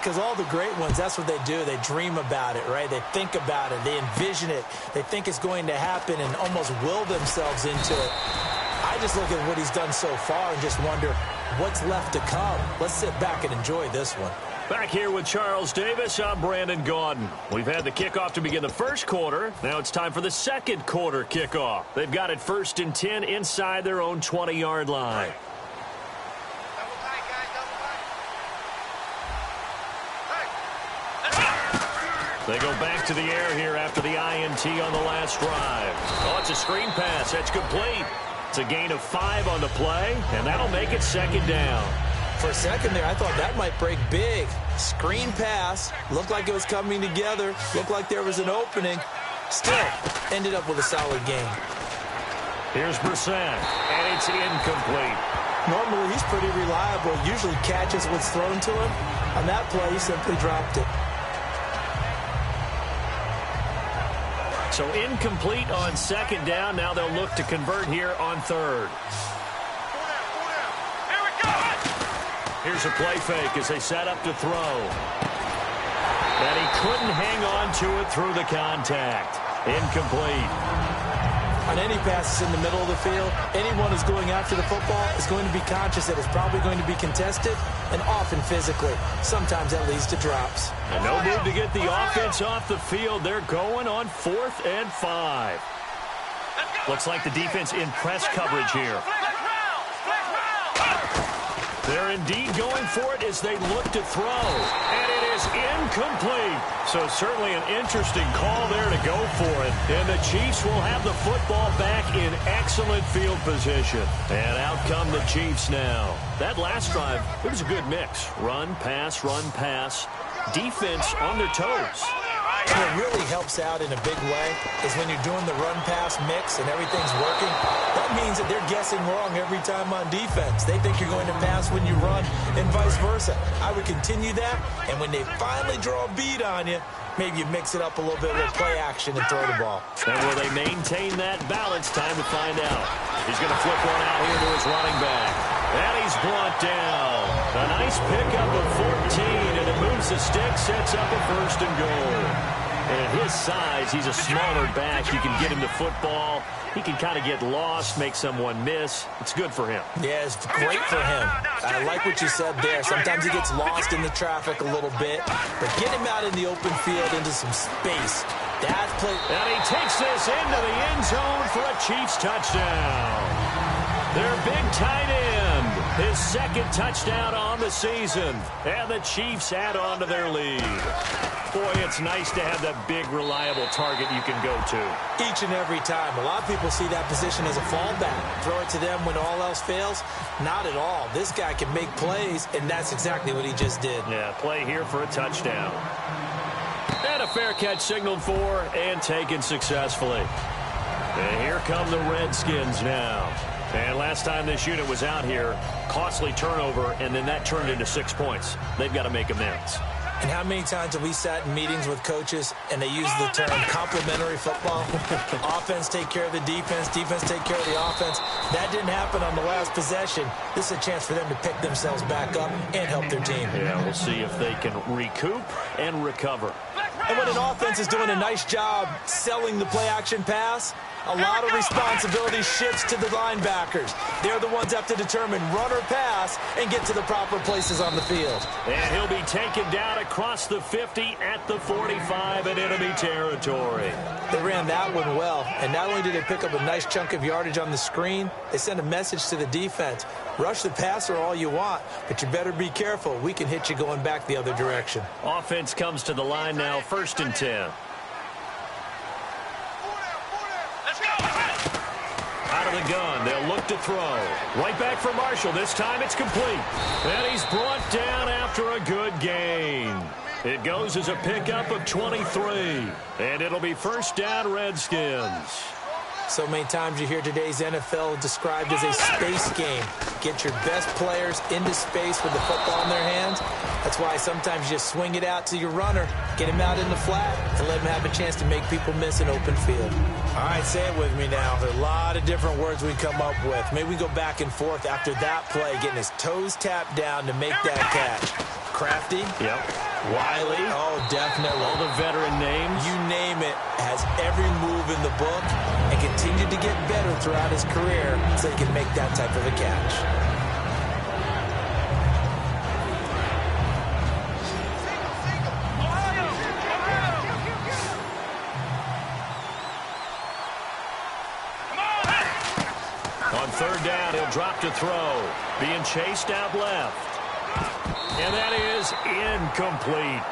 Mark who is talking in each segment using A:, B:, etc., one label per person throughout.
A: because all the great ones, that's what they do. They dream about it, right? They think about it. They envision it. They think it's going to happen and almost will themselves into it. I just look at what he's done so far and just wonder what's left to come. Let's sit back and enjoy this one.
B: Back here with Charles Davis, I'm Brandon Gaudin. We've had the kickoff to begin the first quarter. Now it's time for the second quarter kickoff. They've got it 1st and 10 inside their own 20-yard line. They go back to the air here after the INT on the last drive. Oh, it's a screen pass. That's complete. It's a gain of 5 on the play, and that'll make it 2nd down.
A: For a second there, I thought that might break big. Screen pass. Looked like it was coming together. Looked like there was an opening. Still, ended up with a solid game.
B: Here's Brissett, and it's incomplete.
A: Normally, he's pretty reliable. Usually catches what's thrown to him. On that play, he simply dropped it.
B: So incomplete on 2nd down. Now they'll look to convert here on 3rd. Here's a play fake as they set up to throw. And he couldn't hang on to it through the contact. Incomplete.
A: On any passes in the middle of the field, anyone who's going after the football is going to be conscious that it's probably going to be contested and often physically. Sometimes that leads to drops.
B: And no move to get the offense off the field. They're going on 4th and 5. Looks like the defense in press coverage here. They're indeed going for it as they look to throw. And it is incomplete. So certainly an interesting call there to go for it. And the Chiefs will have the football back in excellent field position. And out come the Chiefs now. That last drive, it was a good mix. Run, pass, defense on their toes.
A: And it really helps out in a big way is when you're doing the run-pass mix and everything's working. That means that they're guessing wrong every time on defense. They think you're going to pass when you run and vice versa. I would continue that, and when they finally draw a bead on you, maybe you mix it up a little bit with play action and throw the ball.
B: And will they maintain that balance? Time to find out. He's going to flip one out here to his running back. And he's brought down. A nice pickup of 14, and it moves the stick, sets up a 1st and goal. And at his size, he's a smaller back. You can get him to football. He can kind of get lost, make someone miss. It's good for him.
A: Yeah, it's great for him. I like what you said there. Sometimes he gets lost in the traffic a little bit. But get him out in the open field into some space. That's play.
B: And he takes this into the end zone for a Chiefs touchdown. Their big tight end, his 2nd touchdown on the season. And the Chiefs add on to their lead. Boy, it's nice to have that big, reliable target you can go to.
A: Each and every time. A lot of people see that position as a fallback. Throw it to them when all else fails. Not at all. This guy can make plays, and that's exactly what he just did.
B: Yeah, play here for a touchdown. And a fair catch signaled for and taken successfully. And here come the Redskins now. And last time this unit was out here, costly turnover, and then that turned into 6 points. They've got to make amends.
A: And how many times have we sat in meetings with coaches and they use the term complementary football? Offense take care of the defense, defense take care of the offense. That didn't happen on the last possession. This is a chance for them to pick themselves back up and help their team.
B: Yeah, we'll see if they can recoup and recover.
A: And when an offense is doing a nice job selling the play-action pass, a lot of responsibility shifts to the linebackers. They're the ones that have to determine run or pass and get to the proper places on the field.
B: And he'll be taken down across the 50 at the 45 in enemy territory.
A: They ran that one well, and not only did they pick up a nice chunk of yardage on the screen, they sent a message to the defense. Rush the passer all you want, but you better be careful. We can hit you going back the other direction.
B: Offense comes to the line now, 1st and 10. Out of the gun, they'll look to throw. Right back for Marshall. This time it's complete. And he's brought down after a good gain. It goes as a pickup of 23. And it'll be 1st down, Redskins.
A: So many times you hear today's NFL described as a space game. Get your best players into space with the football in their hands. That's why sometimes you just swing it out to your runner, get him out in the flat, and let him have a chance to make people miss an open field. All right, say it with me now. There are a lot of different words we come up with. Maybe we go back and forth after that play, getting his toes tapped down to make that catch. Crafty.
B: Yep. Wiley.
A: Oh, definitely.
B: All the veteran names.
A: You name it, has every move in the book and continued to get better throughout his career so he can make that type of a catch.
B: On third down, he'll drop to throw. Being chased out left. And that is incomplete.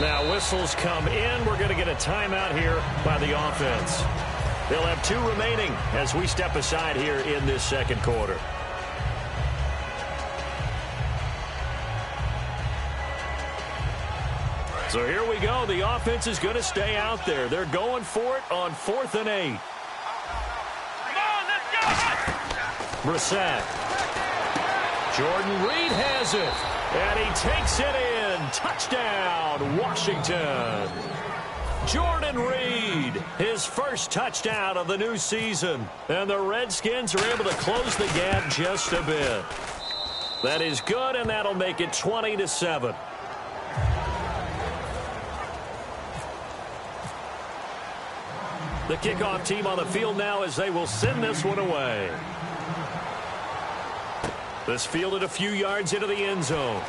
B: Now whistles come in. We're going to get a timeout here by the offense. They'll have 2 remaining as we step aside here in this second quarter. So here we go. The offense is going to stay out there. They're going for it on 4th and 8.
C: Come on, let's go!
B: Brissett. Jordan Reed has it. And he takes it in. Touchdown, Washington. Jordan Reed, his first touchdown of the new season. And the Redskins are able to close the gap just a bit. That is good, and that'll make it 20-7. The kickoff team on the field now as they will send this one away. This fielded a few yards into the end zone.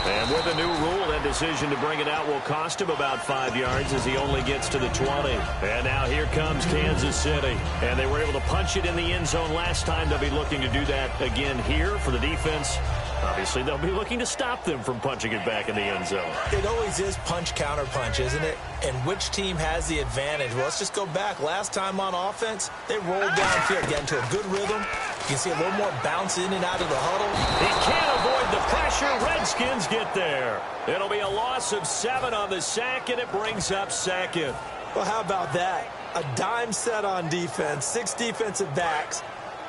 B: And with a new rule, that decision to bring it out will cost him about 5 yards as he only gets to the 20. And now here comes Kansas City. And they were able to punch it in the end zone last time. They'll be looking to do that again here for the defense. Obviously, they'll be looking to stop them from punching it back in the end zone.
A: It always is punch-counter-punch, isn't it? And which team has the advantage? Well, let's just go back. Last time on offense, they rolled downfield, got into a good rhythm. You can see a little more bounce in and out of the huddle.
B: He can't avoid the pressure. Redskins get there. It'll be a loss of 7 on the sack, and it brings up 2nd.
A: Well, how about that? A dime set on defense, 6 defensive backs.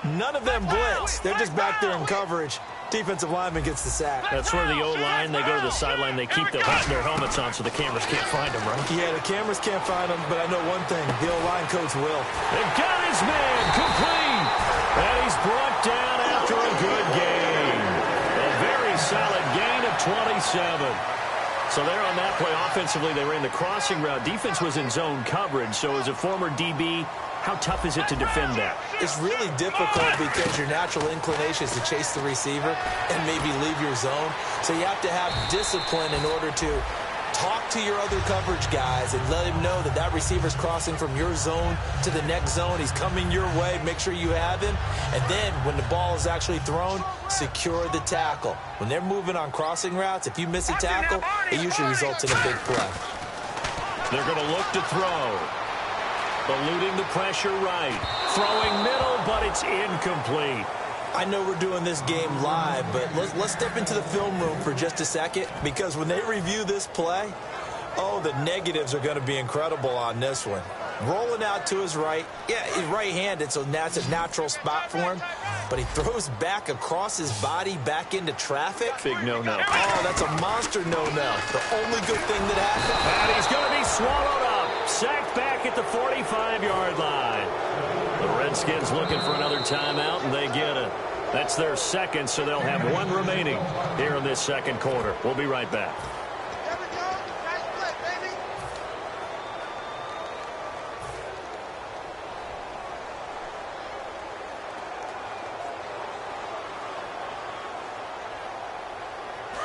A: None of them blitz. They're just back there in coverage. Defensive lineman gets the sack.
B: That's where the O-line, they go to the sideline, they keep their helmets on so the cameras can't find them, right?
A: Yeah, the cameras can't find them, but I know one thing. The O-line coach will.
B: They've got his man complete. And he's brought down after a good gain. A very solid gain of 27. So there on that play, offensively, they ran the crossing route. Defense was in zone coverage, so as a former DB, how tough is it to defend that?
A: It's really difficult because your natural inclination is to chase the receiver and maybe leave your zone. So you have to have discipline in order to talk to your other coverage guys and let him know that that receiver's crossing from your zone to the next zone. He's coming your way. Make sure you have him. And then when the ball is actually thrown, secure the tackle. When they're moving on crossing routes, if you miss a tackle, it usually results in a big play.
B: They're going to look to throw. Eluding the pressure right. Throwing middle, but it's incomplete.
A: I know we're doing this game live, but let's step into the film room for just a second, because when they review this play, oh, the negatives are going to be incredible on this one. Rolling out to his right. Yeah, he's right-handed, so that's a natural spot for him. But he throws back across his body back into traffic.
B: Big no-no.
A: Oh, that's a monster no-no. The only good thing that happened.
B: And he's going to be swallowed up. Sacked back at the 45-yard line. The Redskins looking for another timeout, and they get it. That's their second, so they'll have 1 remaining here in this second quarter. We'll be right back.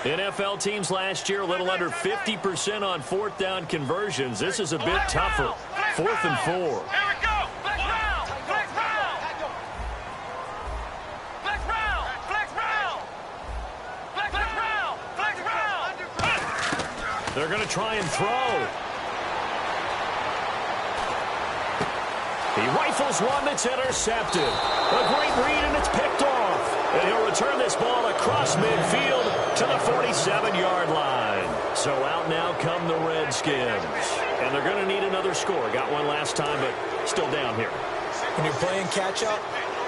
B: NFL teams last year a little under 50% on 4th down conversions. This is a bit tougher. 4th and 4.
C: Here we go. Flex round. Flex round. Flex round. Flex round. Flex round. Flex round.
B: They're going to try and throw. He rifles one that's intercepted. A great read, and it's picked off. And he'll return this ball across midfield to the 47-yard line. So out now come the Redskins. And they're going to need another score. Got one last time, but still down here.
A: When you're playing catch-up,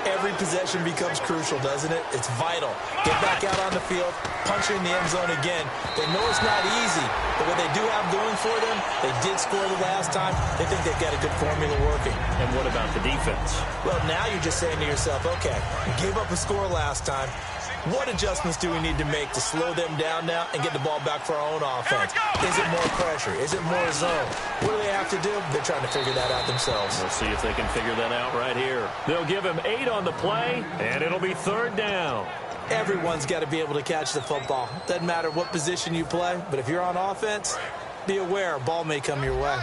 A: every possession becomes crucial, doesn't it? It's vital. Get back out on the field, punch it in the end zone again. They know it's not easy, but what they do have going for them, they did score the last time. They think they've got a good formula working.
B: And what about the defense.
A: Well, now you're just saying to yourself, okay, we gave up a score last time. What adjustments do we need to make to slow them down now and get the ball back for our own offense? Is it more pressure? Is it more zone? What do they have to do? They're trying to figure that out themselves.
B: We'll see if they can figure that out right here. They'll give him 8 on the play, and it'll be 3rd down.
A: Everyone's got to be able to catch the football. Doesn't matter what position you play, but if you're on offense, be aware a ball may come your way.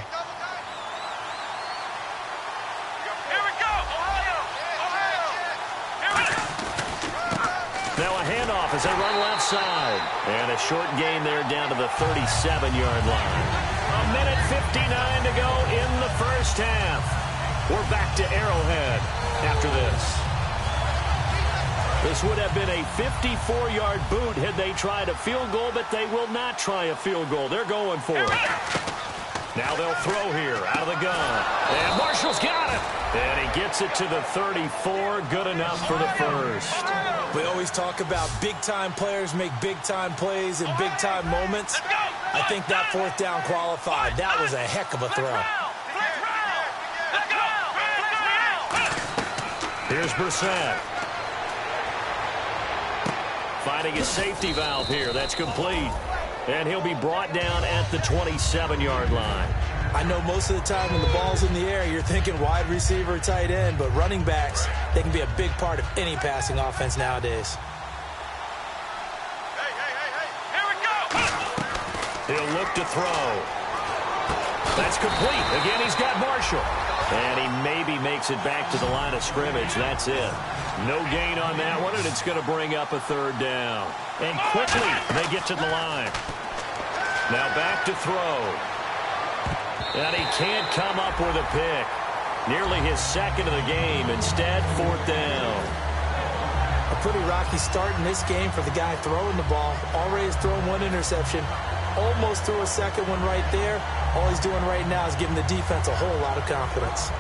B: Now a handoff as they run left side. And a short gain there down to the 37-yard line. A minute 59 to go in the first half. We're back to Arrowhead after this. This would have been a 54-yard boot had they tried a field goal, but they will not try a field goal. They're going for it. Now they'll throw here out of the gun. And Marshall's got it. And he gets it to the 34. Good enough for the first.
A: We always talk about big-time players make big-time plays in big-time moments. I think that 4th down qualified. That was a heck of a throw.
B: Here's Brissett. Finding his safety valve here. That's complete. And he'll be brought down at the 27-yard line.
A: I know most of the time when the ball's in the air, you're thinking wide receiver, tight end, but running backs, they can be a big part of any passing offense nowadays.
C: Here we go!
B: He'll look to throw. That's complete. Again, he's got Marshall. And he maybe makes it back to the line of scrimmage. That's it. No gain on that one, and it's going to bring up a 3rd down. And quickly, they get to the line. Now back to throw. And he can't come up with a pick. Nearly his 2nd of the game. Instead, 4th down.
A: A pretty rocky start in this game for the guy throwing the ball. Already has thrown 1 interception. Almost threw a 2nd one right there. All he's doing right now is giving the defense a whole lot of confidence.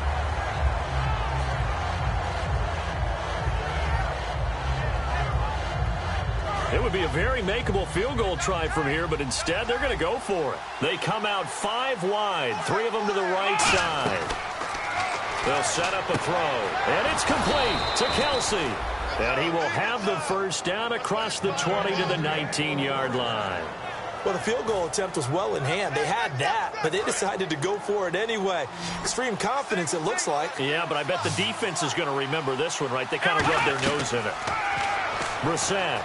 B: It would be a very makeable field goal try from here, but instead they're going to go for it. They come out 5 wide, 3 of them to the right side. They'll set up a throw, and it's complete to Kelsey. And he will have the first down across the 20 to the 19-yard line.
A: Well, the field goal attempt was well in hand. They had that, but they decided to go for it anyway. Extreme confidence, it looks like.
B: Yeah, but I bet the defense is going to remember this one, right? They kind of rubbed their nose in it. Brissett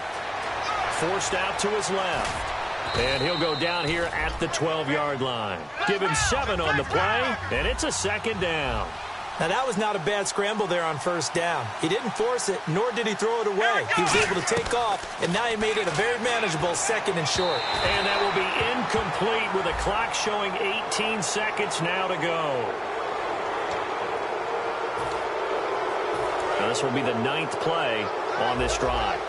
B: forced out to his left. And he'll go down here at the 12-yard line. Give him 7 on the play, and it's a 2nd down.
A: Now, that was not a bad scramble there on 1st down. He didn't force it, nor did he throw it away. He was able to take off, and now he made it a very manageable 2nd and short.
B: And that will be incomplete with a clock showing 18 seconds now to go. Now, this will be the 9th play on this drive.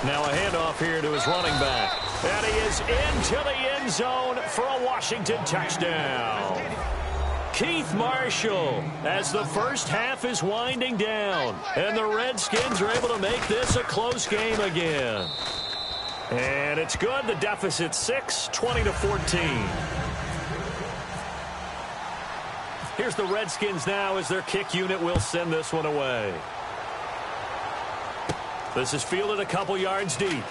B: Now a handoff here to his running back. And he is into the end zone for a Washington touchdown. Keith Marshall as the first half is winding down. And the Redskins are able to make this a close game again. And it's good. The deficit 6, 20-14. Here's the Redskins now as their kick unit will send this one away. This is fielded a couple yards deep.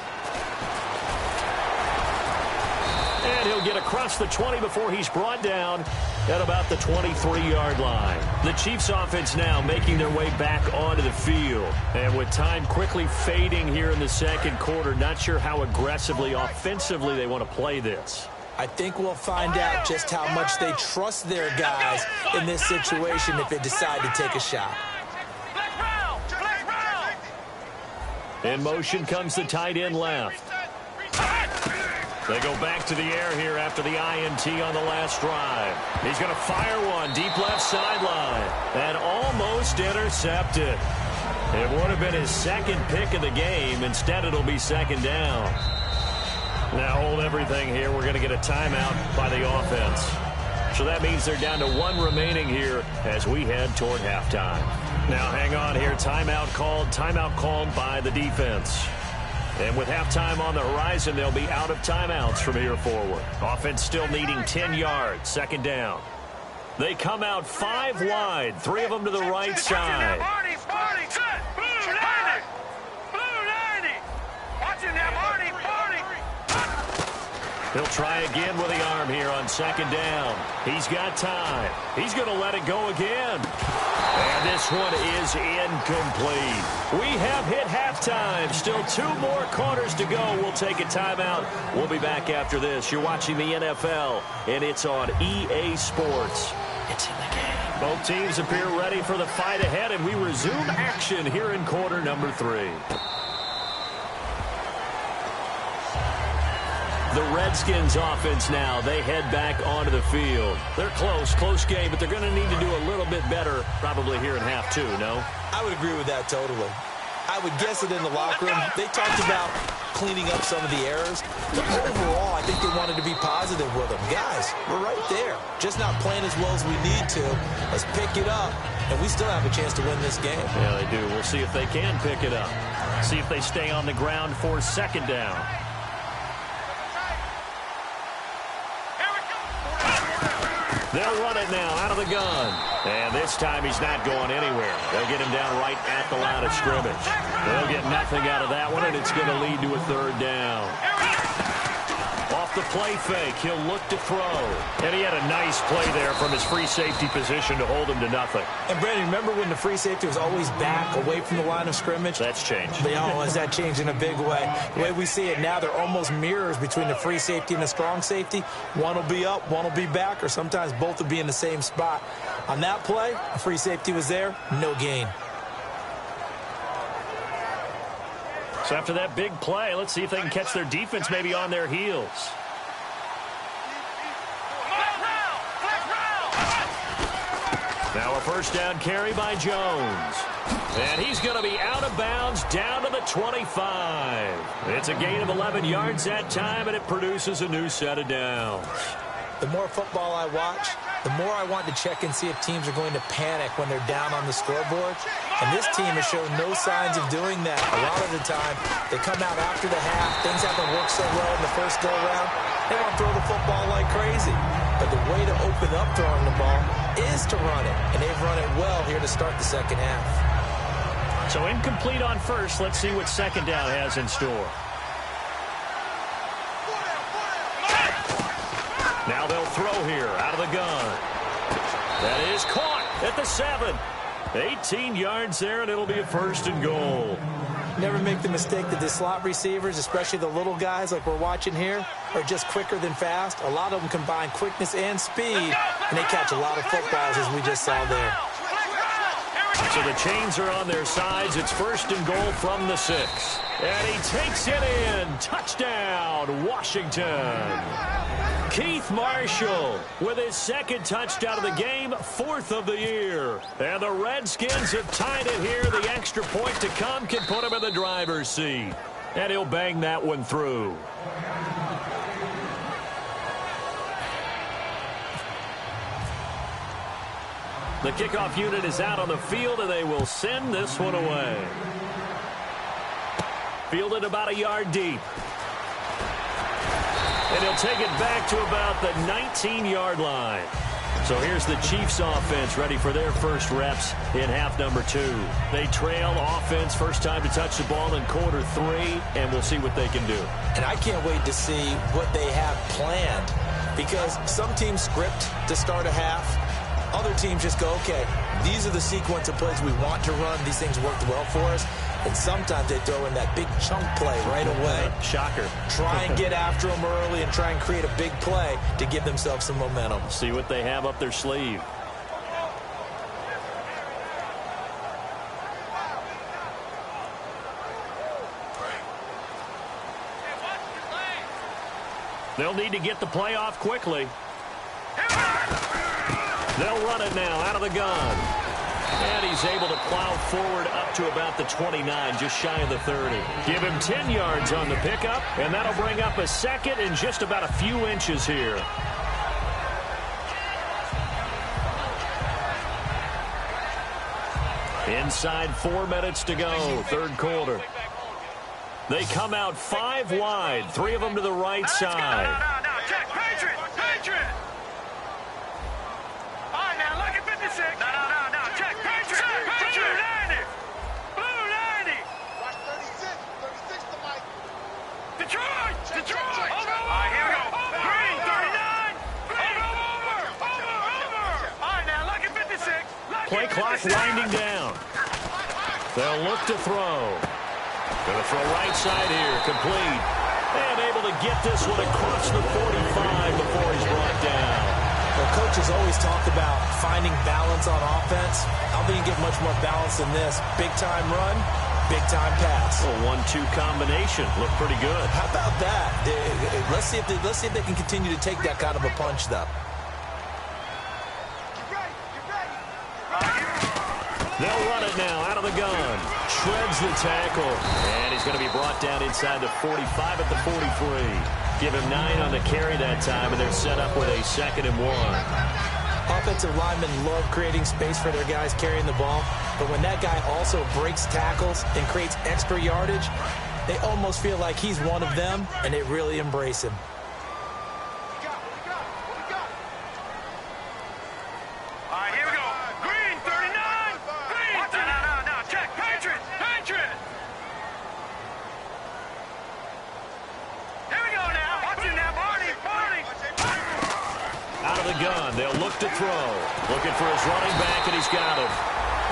B: And he'll get across the 20 before he's brought down at about the 23-yard line. The Chiefs offense now making their way back onto the field. And with time quickly fading here in the 2nd quarter, not sure how aggressively, offensively they want to play this.
A: I think we'll find out just how much they trust their guys in this situation if they decide to take a shot.
B: In motion comes the tight end left. They go back to the air here after the INT on the last drive. He's going to fire one deep left sideline and almost intercepted. It would have been his 2nd pick of the game. Instead, it'll be 2nd down. Now hold everything here. We're going to get a timeout by the offense. So that means they're down to 1 remaining here as we head toward halftime. Now hang on here. Timeout called by the defense. And with halftime on the horizon, they'll be out of timeouts from here forward. Offense still needing 10 yards. Second down. They come out 5 wide. 3 of them to the right side.
C: Marty, set. Blue 90. Blue 90. Watching that, Marty.
B: He'll try again with the arm here on second down. He's got time. He's going to let it go again. And this one is incomplete. We have hit halftime. Still 2 more quarters to go. We'll take a timeout. We'll be back after this. You're watching the NFL, and it's on EA Sports. It's in the game. Both teams appear ready for the fight ahead, and we resume action here in quarter number 3. The Redskins offense now. They head back onto the field. They're close game, but they're going to need to do a little bit better probably here in half 2, no?
A: I would agree with that totally. I would guess that in the locker room, they talked about cleaning up some of the errors. But overall, I think they wanted to be positive with them. Guys, we're right there. Just not playing as well as we need to. Let's pick it up, and we still have a chance to win this game.
B: Yeah, they do. We'll see if they can pick it up. See if they stay on the ground for second down. They'll run it now out of the gun. And this time he's not going anywhere. They'll get him down right at the line of scrimmage. They'll get nothing out of that one, and it's going to lead to a third down. Off the play fake, he'll look to throw. And he had a nice play there from his free safety position to hold him to nothing.
A: And, Brandon, remember when the free safety was always back away from the line of scrimmage?
B: That's changed.
A: Has that changed in a big way? The way we see it now, they're almost mirrors between the free safety and the strong safety. One will be up, one will be back, or sometimes both will be in the same spot. On that play, the free safety was there, no gain.
B: So after that big play, let's see if they can catch their defense maybe on their heels. Now a first down carry by Jones. And he's going to be out of bounds down to the 25. It's a gain of 11 yards that time, and it produces a new set of downs.
A: The more football I watch, the more I want to check and see if teams are going to panic when they're down on the scoreboard. And this team has shown no signs of doing that. A lot of the time, they come out after the half. Things haven't worked so well in the first go-around. They want to throw the football like crazy. But the way to open up throwing the ball is to run it. And they've run it well here to start the second half.
B: So incomplete on first. Let's see what second down has in store. Now they'll throw here out of the gun. That is caught at the 7. 18 yards there, and it'll be a first and goal.
A: Never make the mistake that the slot receivers, especially the little guys like we're watching here, are just quicker than fast. A lot of them combine quickness and speed, and they catch a lot of footballs, as we just saw there.
B: So the chains are on their sides. It's first and goal from the 6. And he takes it in. Touchdown, Washington. Keith Marshall with his second touchdown of the game, 4th of the year. And the Redskins have tied it here. The extra point to come can put him in the driver's seat. And he'll bang that one through. The kickoff unit is out on the field, and they will send this one away. Fielded about a yard deep. And he'll take it back to about the 19-yard line. So here's the Chiefs offense ready for their first reps in half number 2. They trail offense, first time to touch the ball in quarter 3, and we'll see what they can do.
A: And I can't wait to see what they have planned, because some teams script to start a half. Other teams just go, okay, these are the sequence of plays we want to run. These things worked well for us. And sometimes they throw in that big chunk play right away.
B: Shocker.
A: Try and get after them early and try and create a big play to give themselves some momentum.
B: See what they have up their sleeve. They'll need to get the play off quickly. They'll run it now out of the gun. And he's able to plow forward up to about the 29, just shy of the 30. Give him 10 yards on the pickup, and that'll bring up a second in just about a few inches here. Inside 4 minutes to go, third quarter. They come out 5 wide, 3 of them to the right side.
C: No. Check. Patriot. All right, now, look at 56. No. Check. Patriot. Blue 90.
D: Watch 36 to Mike.
C: Detroit. Over. All right, here we go. Green, 39. Over. All right, now, look at 56.
B: Play clock winding down. They'll look to throw. Going to throw right side here, complete. And able to get this one across the 45 before he's brought down.
A: Well, coaches always talk about finding balance on offense. I don't think you get much more balance than this. Big-time run, big-time pass.
B: A 1-2 combination. Looked pretty good.
A: How about that? Let's see if they can continue to take that kind of a punch, though.
B: They'll run it now out of the gun. Shreds the tackle. And he's going to be brought down inside the 45 at the 43. Give him 9 on the carry that time, and they're set up with a 2nd and 1.
A: Offensive linemen love creating space for their guys carrying the ball, but when that guy also breaks tackles and creates extra yardage, they almost feel like he's one of them, and they really embrace him.
C: All right, here we go. Green, 39. Green. No. Check. Patriot. Here we go now. Watch him now, Barney.
B: Out of the gun, they'll look to throw. Looking for his running back, and he's got him.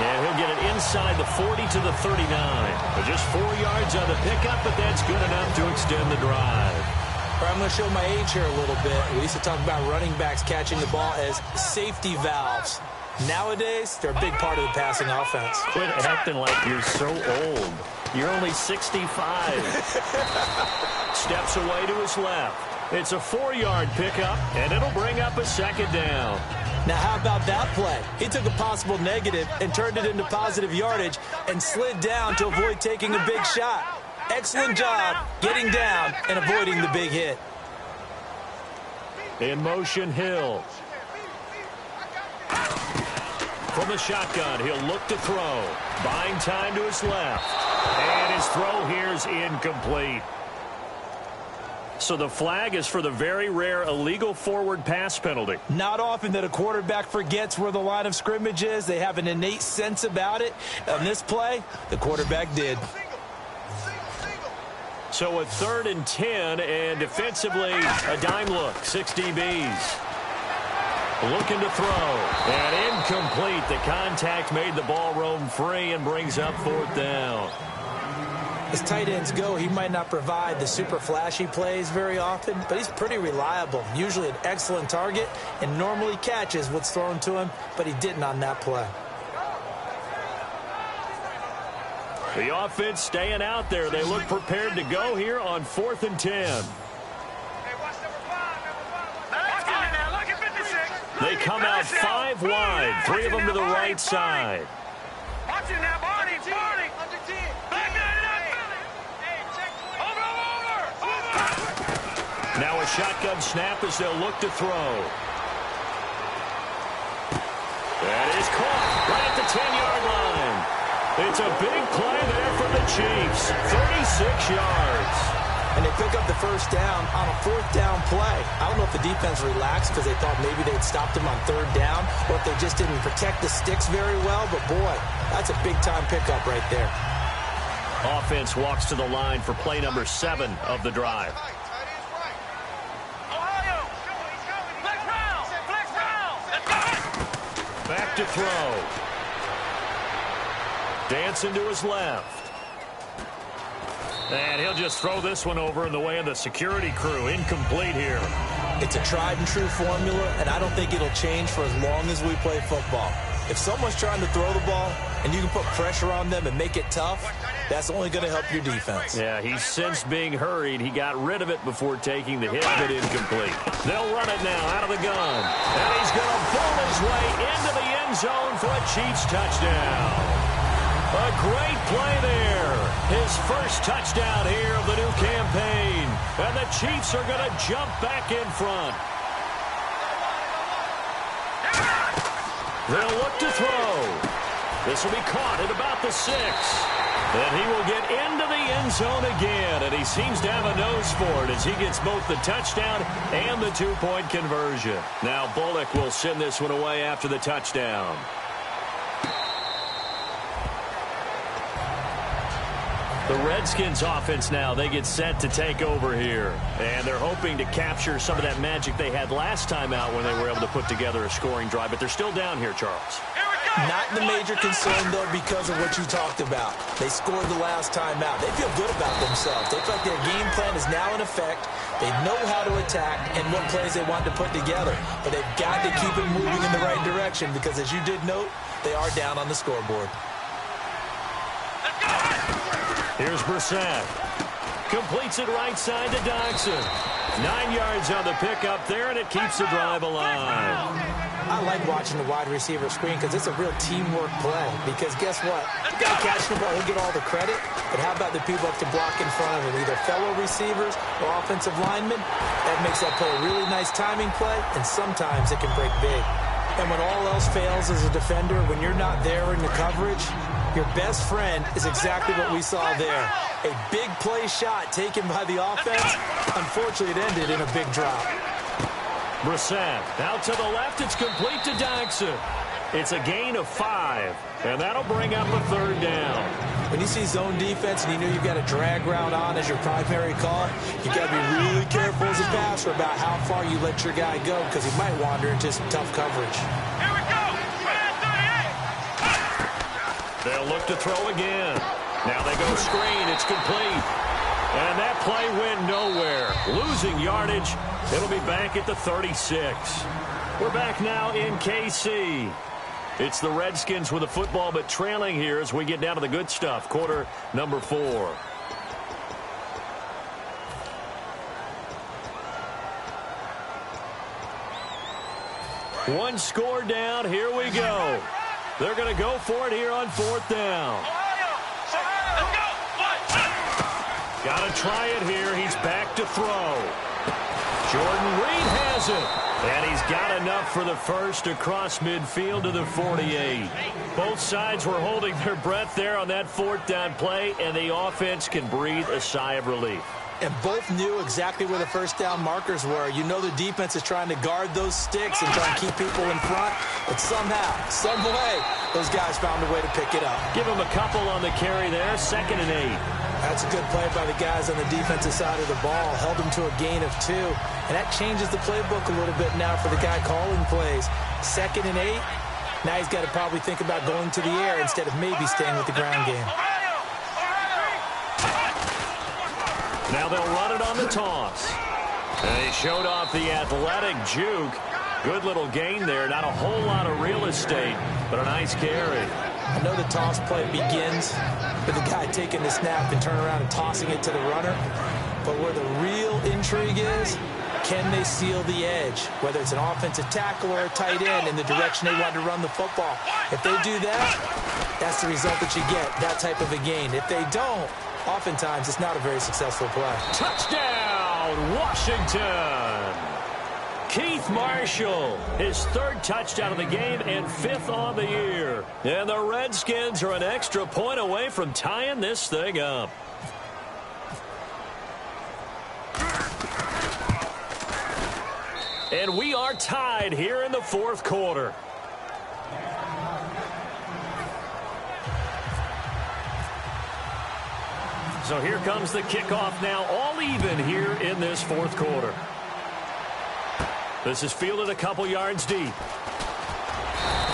B: And he'll get it inside the 40 to the 39. But just 4 yards on the pickup, but that's good enough to extend the drive.
A: All right, I'm going to show my age here a little bit. We used to talk about running backs catching the ball as safety valves. Nowadays, they're a big part of the passing offense.
B: Quit acting like you're so old. You're only 65. Steps away to his left. It's a 4-yard pickup, and it'll bring up a 2nd down.
A: Now, how about that play? He took a possible negative and turned it into positive yardage and slid down to avoid taking a big shot. Excellent job getting down and avoiding the big hit.
B: In motion, Hill. From the shotgun, he'll look to throw. Buying time to his left. And his throw here is incomplete. So the flag is for the very rare illegal forward pass penalty.
A: Not often that a quarterback forgets where the line of scrimmage is. They have an innate sense about it. On this play, the quarterback did.
B: So a 3rd and 10, and defensively, a dime look. 6 DBs. Looking to throw. And incomplete. The contact made the ball roam free and brings up 4th down.
A: As tight ends go, he might not provide the super flashy plays very often, but he's pretty reliable. Usually an excellent target and normally catches what's thrown to him, but he didn't on that play.
B: The offense staying out there. They look prepared to go here on 4th and 10. They come out 5 wide, 3 of them to the right side.
C: Watch it now, Barney.
B: Now a shotgun snap as they'll look to throw. That is caught right at the 10-yard line. It's a big play there for the Chiefs. 36 yards.
A: And they pick up the 1st down on a 4th down play. I don't know if the defense relaxed because they thought maybe they'd stopped him on 3rd down or if they just didn't protect the sticks very well. But, boy, that's a big-time pickup right there.
B: Offense walks to the line for play number 7 of the drive. Back to throw. Dancing to his left. And he'll just throw this one over in the way of the security crew. Incomplete here.
A: It's a tried-and-true formula, and I don't think it'll change for as long as we play football. If someone's trying to throw the ball and you can put pressure on them and make it tough, that's only going to help your defense.
B: Yeah, he's since being hurried. He got rid of it before taking the hit, but incomplete. They'll run it now out of the gun. And he's going to bowl his way into the end zone for a Chiefs touchdown. A great play there. His first touchdown here of the new campaign. And the Chiefs are going to jump back in front. They'll look to throw. This will be caught at about the 6. And he will get into the end zone again, and he seems to have a nose for it as he gets both the touchdown and the 2-point conversion. Now Bullock will send this one away after the touchdown. The Redskins offense now, they get set to take over here. And they're hoping to capture some of that magic they had last time out when they were able to put together a scoring drive. But they're still down here, Charles.
A: Not the major concern, though, because of what you talked about. They scored the last time out. They feel good about themselves. They feel like their game plan is now in effect. They know how to attack and what plays they want to put together. But they've got to keep it moving in the right direction because, as you did note, they are down on the scoreboard.
B: Here's Brissett. Completes it right side to Dodson. 9 yards on the pickup there, and it keeps the drive alive.
A: I like watching the wide receiver screen because it's a real teamwork play. Because guess what? The guy catching the ball, he'll get all the credit. But how about the people up to block in front of him? Either fellow receivers or offensive linemen. That makes that play a really nice timing play, and sometimes it can break big. And when all else fails as a defender, when you're not there in the coverage, your best friend is exactly what we saw there. A big play shot taken by the offense. Unfortunately, it ended in a big drop.
B: Brissett out to the left. It's complete to Dodson. It's a gain of 5, and that'll bring up a 3rd down.
A: When you see zone defense and you know you've got a drag route on as your primary call, you've got to be really careful as a passer about how far you let your guy go because he might wander into some tough coverage.
C: Here we go.
B: They'll look to throw again. Now they go screen. It's complete. And that play went nowhere. Losing yardage. It'll be back at the 36. We're back now in KC. It's the Redskins with the football, but trailing here as we get down to the good stuff. Quarter number 4. One score down. Here we go. They're going to go for it here on 4th down. Got to try it here. He's back to throw. Jordan Reed has it. And he's got enough for the first across midfield to the 48. Both sides were holding their breath there on that 4th down play, and the offense can breathe a sigh of relief.
A: And both knew exactly where the first down markers were. You know the defense is trying to guard those sticks and try and keep people in front. But somehow, some way, those guys found a way to pick it up.
B: Give them a couple on the carry there. 2nd and 8.
A: That's a good play by the guys on the defensive side of the ball. Held them to a gain of 2. And that changes the playbook a little bit now for the guy calling plays. 2nd and 8. Now he's got to probably think about going to the air instead of maybe staying with the ground game.
B: Now they'll run it on the toss. And he showed off the athletic juke. Good little gain there. Not a whole lot of real estate, but a nice carry.
A: I know the toss play begins with the guy taking the snap and turn around and tossing it to the runner. But where the real intrigue is, can they seal the edge? Whether it's an offensive tackle or a tight end in the direction they want to run the football. If they do that, that's the result that you get, that type of a gain. If they don't, oftentimes it's not a very successful play.
B: Touchdown, Washington! Keith Marshall, his 3rd touchdown of the game and 5th on the year. And the Redskins are an extra point away from tying this thing up. And we are tied here in the 4th quarter. So here comes the kickoff now, all even here in this 4th quarter. This is fielded a couple yards deep.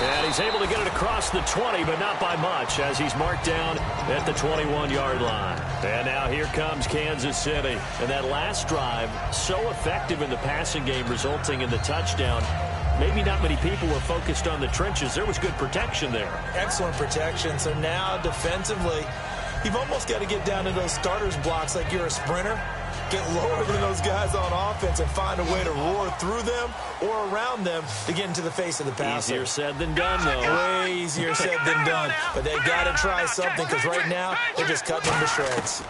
B: And he's able to get it across the 20, but not by much, as he's marked down at the 21-yard line. And now here comes Kansas City. And that last drive, so effective in the passing game, resulting in the touchdown. Maybe not many people were focused on the trenches. There was good protection there.
A: Excellent protection. So now defensively, you've almost got to get down to those starters blocks like you're a sprinter. Get lower than those guys on offense and find a way to roar through them or around them to get into the face of the passer.
B: Easier said than done, though.
A: Way easier said than done. But they've got to try something because right now they're just cutting them to shreds.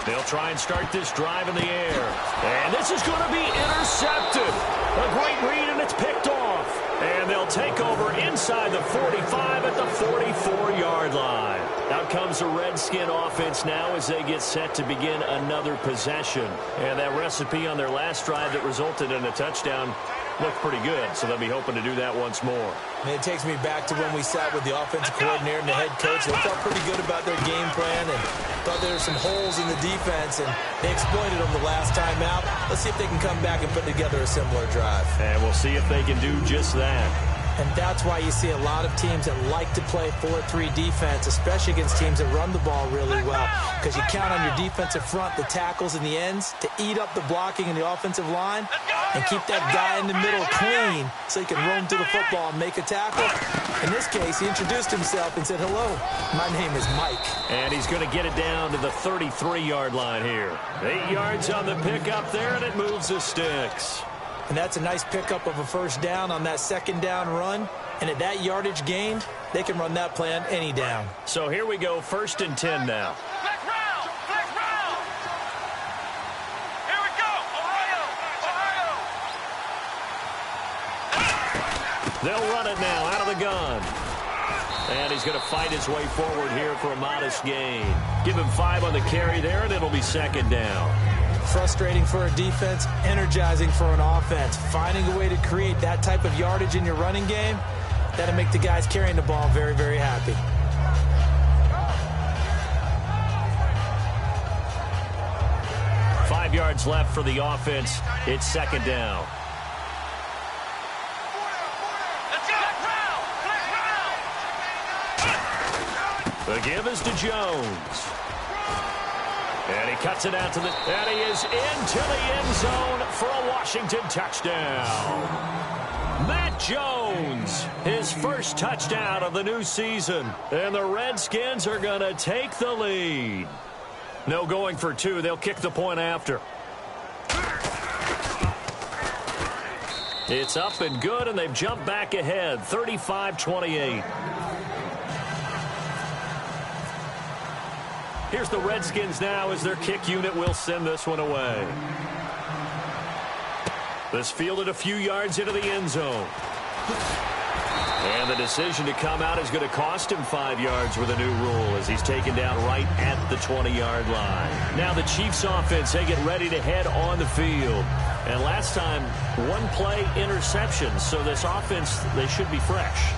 B: They'll try and start this drive in the air. And this is going to be intercepted. A great read, and it's picked off. And they'll take over inside the 45 at the 44-yard line. Out comes the Redskin offense now as they get set to begin another possession. And that recipe on their last drive that resulted in a touchdown looked pretty good, so they'll be hoping to do that once more.
A: And it takes me back to when we sat with the offensive coordinator and the head coach. They felt pretty good about their game plan and thought there were some holes in the defense, and they exploited them the last time out. Let's see if they can come back and put together a similar drive.
B: And we'll see if they can do just that.
A: And that's why you see a lot of teams that like to play 4-3 defense, especially against teams that run the ball really well, because you count on your defensive front, the tackles and the ends, to eat up the blocking in the offensive line and keep that guy in the middle clean so he can roam through the football and make a tackle. In this case, he introduced himself and said, "Hello, my name is Mike."
B: And he's going to get it down to the 33-yard line here. 8 yards on the pickup there, and it moves the sticks.
A: And that's a nice pickup of a first down on that second down run. And at that yardage gained, they can run that play on any down.
B: So here we go, 1st and 10 now.
C: Flex round! Flex round! Here we go! Ohio! Ohio!
B: They'll run it now out of the gun. And he's going to fight his way forward here for a modest gain. Give him 5 on the carry there, and it'll be 2nd down.
A: Frustrating for a defense, energizing for an offense. Finding a way to create that type of yardage in your running game, that'll make the guys carrying the ball very, very happy.
B: Five yards left for the offense. It's 2nd down.
C: Let's go! Flex round!
B: The give is to Jones. And he cuts it out to the... And he is into the end zone for a Washington touchdown. Matt Jones, his first touchdown of the new season. And the Redskins are going to take the lead. No going for 2. They'll kick the point after. It's up and good, and they've jumped back ahead, 35-28. Here's the Redskins now as their kick unit will send this one away. This fielded a few yards into the end zone. And the decision to come out is going to cost him 5 yards with a new rule as he's taken down right at the 20-yard line. Now the Chiefs offense, they get ready to head on the field. And last time, 1 play interception, so this offense, they should be fresh.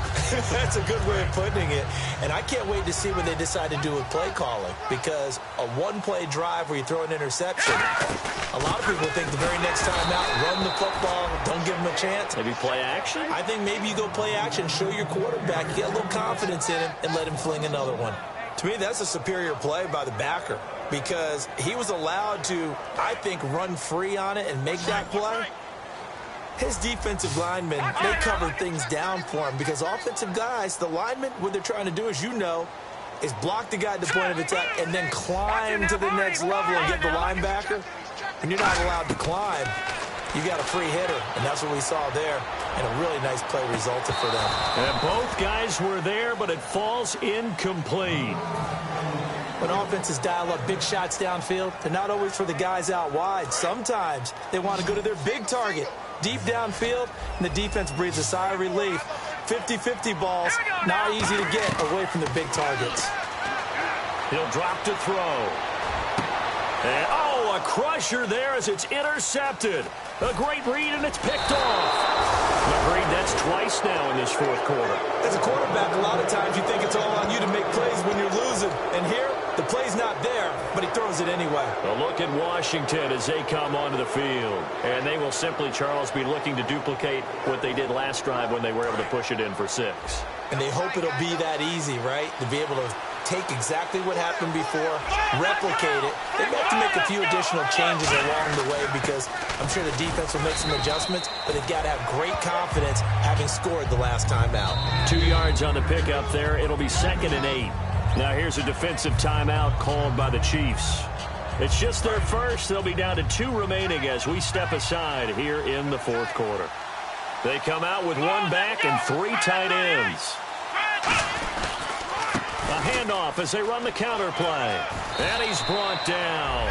A: That's a good way of putting it. And I can't wait to see what they decide to do with play calling, because a 1-play drive where you throw an interception, a lot of people think the very next time out, run the football, don't give them a chance.
B: Maybe play action?
A: I think maybe you go play action, show your quarterback, get a little confidence in him, and let him fling another one. To me, that's a superior play by the backer, because he was allowed to, I think, run free on it and make that play. His defensive linemen, they covered things down for him, because offensive guys, the linemen, what they're trying to do, as you know, is block the guy at the point of attack and then climb to the next level and get the linebacker. When you're not allowed to climb, you got a free hitter, and that's what we saw there, and a really nice play resulted for them.
B: And both guys were there, but it falls incomplete.
A: When offenses dial up big shots downfield, they're not always for the guys out wide. Sometimes they want to go to their big target, deep downfield, and the defense breathes a sigh of relief. 50-50 balls, not easy to get away from the big targets.
B: He'll drop to throw. And, a crusher there as it's intercepted. A great read, and it's picked off. Agreed, that's twice now in this 4th quarter.
A: As a quarterback, a lot of times you think it's all on you to make plays when you're losing. And here, the play's not there, but he throws it anyway.
B: A look at Washington as they come onto the field. And they will simply, Charles, be looking to duplicate what they did last drive when they were able to push it in for 6.
A: And they hope it'll be that easy, right? To be able to take exactly what happened before, replicate it. They have to make a few additional changes along the way, because I'm sure the defense will make some adjustments, but they've got to have great confidence having scored the last time out.
B: 2 yards on the pickup there. It'll be 2nd and 8. Now here's a defensive timeout called by the Chiefs. It's just their first. They'll be down to 2 remaining as we step aside here in the 4th quarter. They come out with 1 back and 3 tight ends. A handoff as they run the counter play. And he's brought down.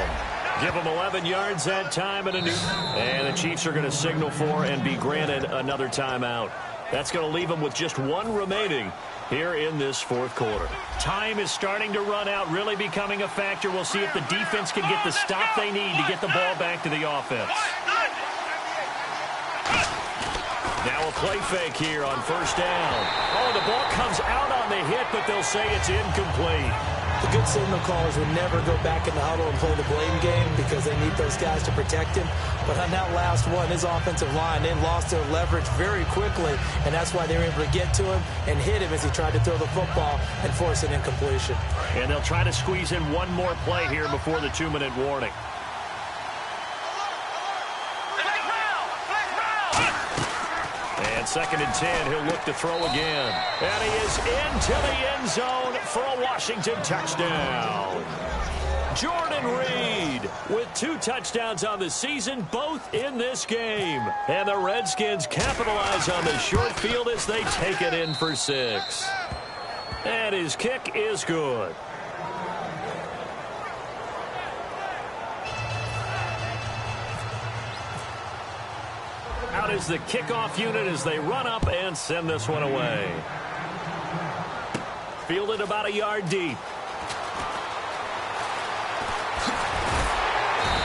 B: Give him 11 yards that time and a new. And the Chiefs are going to signal for and be granted another timeout. That's going to leave them with just one remaining here in this fourth quarter. Time is starting to run out, really becoming a factor. We'll see if the defense can get the stop they need to get the ball back to the offense. Now a play fake here on first down. Oh, the ball comes out on the hit, but they'll say it's incomplete.
A: The good signal callers would never go back in the huddle and play the blame game because they need those guys to protect him. But on that last one, his offensive line, they lost their leverage very quickly, and that's why they were able to get to him and hit him as he tried to throw the football and force an incompletion.
B: And they'll try to squeeze in one more play here before the 2-minute warning. And 2nd and 10, he'll look to throw again. And he is into the end zone for a Washington touchdown. Jordan Reed with 2 touchdowns on the season, both in this game. And the Redskins capitalize on the short field as they take it in for 6. And his kick is good. Out is the kickoff unit as they run up and send this one away. Fielded about a yard deep.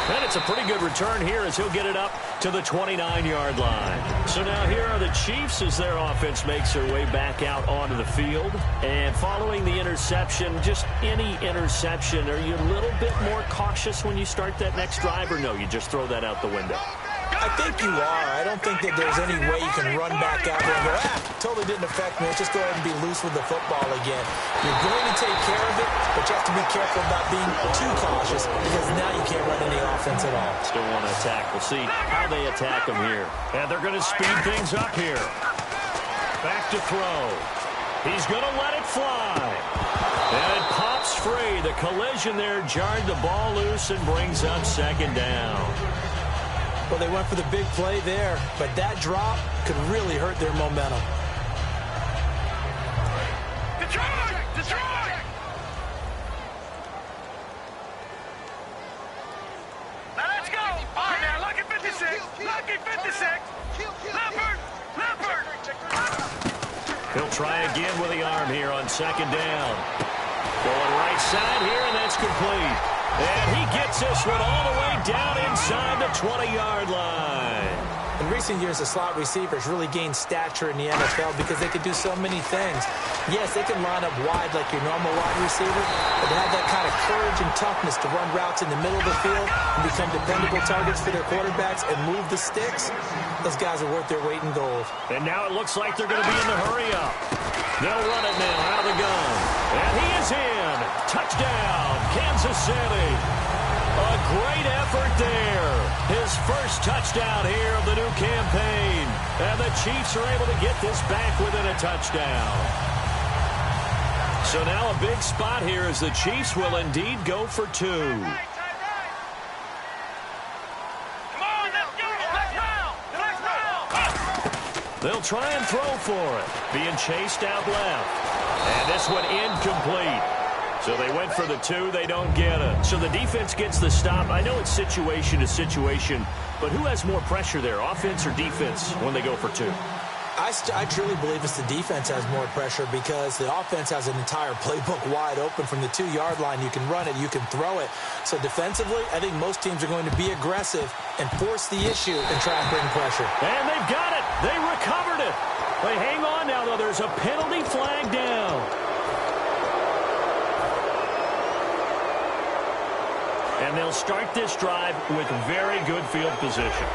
B: And it's a pretty good return here as he'll get it up to the 29-yard line. So now here are the Chiefs as their offense makes their way back out onto the field. And following the interception, just any interception, are you a little bit more cautious when you start that next drive, or no, you just throw that out the window?
A: I think you are. I don't think that there's any way you can run back out there and go, totally didn't affect me. Let's just go ahead and be loose with the football again. You're going to take care of it, but you have to be careful about being too cautious because now you can't run any offense at all.
B: Still want to attack. We'll see how they attack him here. And they're going to speed things up here. Back to throw. He's going to let it fly. And it pops free. The collision there jarred the ball loose and brings up 2nd down.
A: Well, they went for the big play there, but that drop could really hurt their momentum.
C: Detroit! Detroit! Now let's go! All right, now, lucky 56! Lucky 56! Leopard! Leopard!
B: He'll try again with the arm here on 2nd down. Going right side here, and that's complete. And he gets this one all the way down inside the 20-yard line.
A: In recent years, the slot receivers really gained stature in the NFL because they could do so many things. Yes, they can line up wide like your normal wide receiver, but they have that kind of courage and toughness to run routes in the middle of the field and become dependable targets for their quarterbacks and move the sticks. Those guys are worth their weight in gold.
B: And now it looks like they're going to be in the hurry-up. They'll run it now out of the gun. And he is in. Touchdown, Kansas City. A great effort there. His first touchdown here of the new campaign. And the Chiefs are able to get this back within a touchdown. So now a big spot here as the Chiefs will indeed go for 2.
C: Come on, let's go! Let's round! Let's round!
B: They'll try and throw for it. Being chased out left. And this one incomplete. So they went for the 2. They don't get it. So the defense gets the stop. I know it's situation to situation, but who has more pressure there, offense or defense, when they go for 2?
A: I truly believe it's the defense has more pressure because the offense has an entire playbook wide open from the 2-yard line. You can run it, you can throw it. So defensively, I think most teams are going to be aggressive and force the issue and try and bring pressure.
B: And they've got it. They recovered it. They hang on now, though. There's a penalty flag down. And they'll start this drive with very good field position.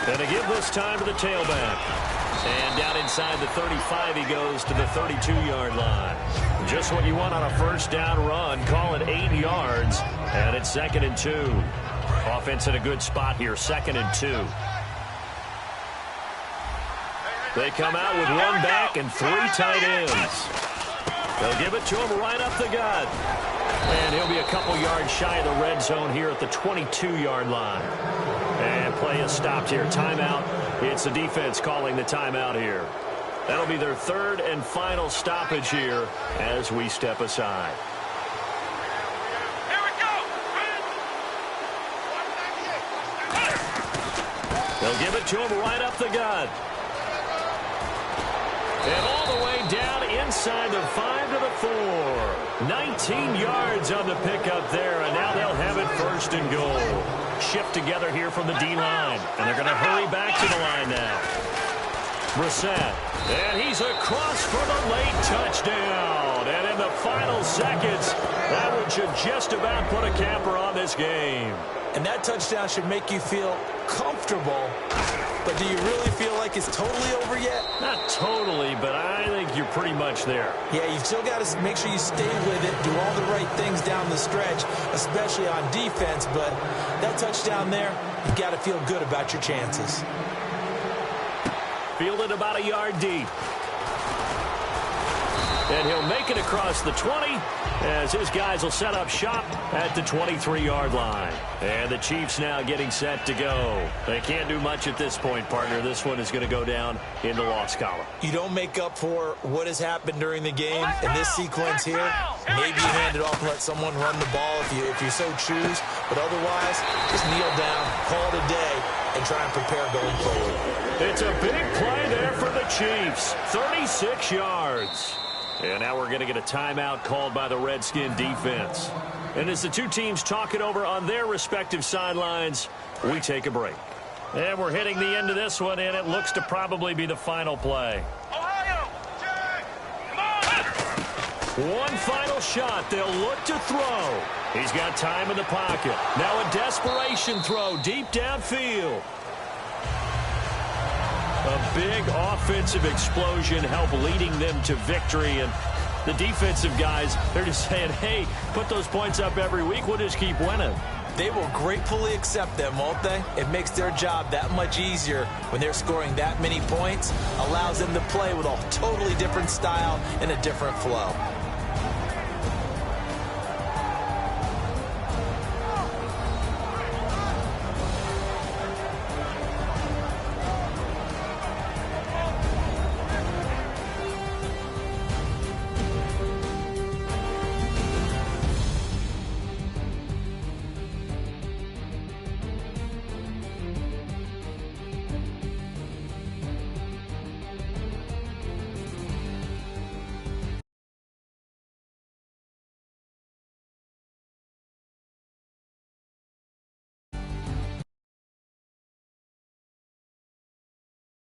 B: And to give this time to the tailback. And down inside the 35, he goes to the 32-yard line. Just what you want on a first down run. Call it 8 yards. And it's 2nd and 2. Offense in a good spot here, 2nd and 2. They come out with 1 back and 3 tight ends. They'll give it to him right up the gut. And he'll be a couple yards shy of the red zone here at the 22-yard line. And play is stopped here. Timeout. It's the defense calling the timeout here. That'll be their 3rd and final stoppage here as we step aside.
C: Here we go.
B: They'll give it to him right up the gut. And all the way down inside the 5 to the 4. 19 yards on the pickup there, and now they'll have it first and goal. Shift together here from the D-line, and they're going to hurry back to the line now. Brissett, and he's across for the late touchdown. And in the final seconds, that one should just about put a capper on this game.
A: And that touchdown should make you feel comfortable. But do you really feel like it's totally over yet?
B: Not totally, but I think you're pretty much there.
A: Yeah, you've still got to make sure you stay with it, do all the right things down the stretch, especially on defense. But that touchdown there, you've got to feel good about your chances.
B: Fielded about a yard deep. And he'll make it across the 20 as his guys will set up shop at the 23-yard line. And the Chiefs now getting set to go. They can't do much at this point, partner. This one is going to go down in the loss column.
A: You don't make up for what has happened during the game in this sequence here. Maybe you hand it off and let someone run the ball if you so choose. But otherwise, just kneel down, call it a day, and try and prepare going forward.
B: It's a big play there for the Chiefs. 36 yards. And now we're going to get a timeout called by the Redskin defense. And as the two teams talk it over on their respective sidelines, we take a break. And we're hitting the end of this one, and it looks to probably be the final play.
C: Ohio! Come on!
B: One final shot. They'll look to throw. He's got time in the pocket. Now a desperation throw deep downfield. A big offensive explosion helped leading them to victory. And the defensive guys, they're just saying, hey, put those points up every week. We'll just keep winning.
A: They will gratefully accept them, won't they? It makes their job that much easier when they're scoring that many points. Allows them to play with a totally different style and a different flow.